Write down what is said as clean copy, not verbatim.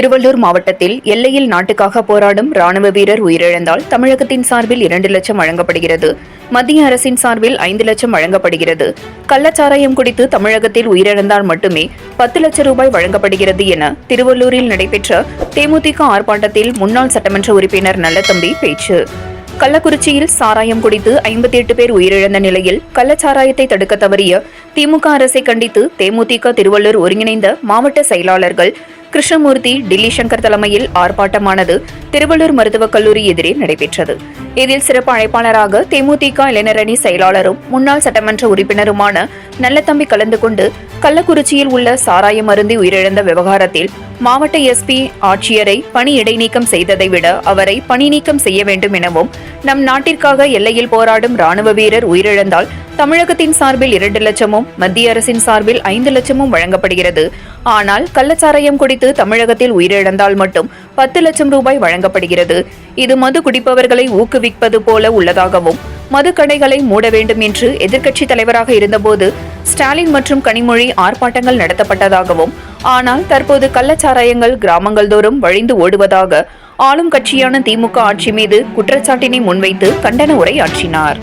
திருவள்ளூர் மாவட்டத்தில் எல்லையில் நாட்டுக்காக போராடும் ராணுவ வீரர் உயிரிழந்தால் தமிழகத்தின் சார்பில் 2 லட்சம் வழங்கப்படுகிறது. மத்திய அரசின் சார்பில் 5 லட்சம் வழங்கப்படுகிறது. கள்ளச்சாராயம் குடித்து தமிழகத்தில் உயிரிழந்தால் மட்டுமே 10 லட்சம் ரூபாய் வழங்கப்படுகிறது என திருவள்ளூரில் நடைபெற்ற தேமுதிக ஆர்ப்பாட்டத்தில் முன்னாள் சட்டமன்ற உறுப்பினர் நல்லதம்பி பேச்சு. கள்ளக்குறிச்சியில் சாராயம் குடித்து 58 பேர் உயிரிழந்த நிலையில் கள்ளச்சாராயத்தை தடுக்க தவறிய திமுக அரசை கண்டித்து தேமுதிக திருவள்ளூர் ஒருங்கிணைந்த மாவட்ட செயலாளர்கள் கிருஷ்ணமூர்த்தி, டில்லி சங்கர் தலைமையில் ஆர்ப்பாட்டமானது திருவள்ளூர் மருத்துவக் கல்லூரி எதிரே நடைபெற்றது. இதில் சிறப்பு அழைப்பாளராக தேமுதிக இளைஞரணி செயலாளரும் முன்னாள் சட்டமன்ற உறுப்பினருமான நல்லதம்பி கலந்து கொண்டு கள்ளக்குறிச்சியில் உள்ள சாராயம் அருந்தி உயிரிழந்த விவகாரத்தில் மாவட்ட எஸ்பி ஆட்சியரை பணி இடைநீக்கம் செய்ததை விட அவரை பணி நீக்கம் செய்ய வேண்டும் எனவும், நம் நாட்டிற்காக எல்லையில் போராடும் ராணுவ வீரர் உயிரிழந்தால் தமிழகத்தின் சார்பில் 2 லட்சமும் மத்திய அரசின் சார்பில் 5 லட்சமும் வழங்கப்படுகிறது. ஆனால் கள்ளச்சாராயம் குடித்து தமிழகத்தில் உயிரிழந்தால் மட்டும் 10 லட்சம் ரூபாய் வழங்கப்படுகிறது. இது மது குடிப்பவர்களை ஊக்குவிப்பது போல உள்ளதாகவும், மதுக்கடைகளை மூட வேண்டும் என்று எதிர்க்கட்சி தலைவராக இருந்தபோது ஸ்டாலின் மற்றும் கனிமொழி ஆர்ப்பாட்டங்கள் நடத்தப்பட்டதாகவும், ஆனால் தற்போது கள்ளச்சாராயங்கள் கிராமங்கள் தோறும் வழிந்து ஓடுவதாக ஆளும் கட்சியான திமுக ஆட்சி மீது குற்றச்சாட்டினை முன்வைத்து கண்டன உரை ஆற்றினார்.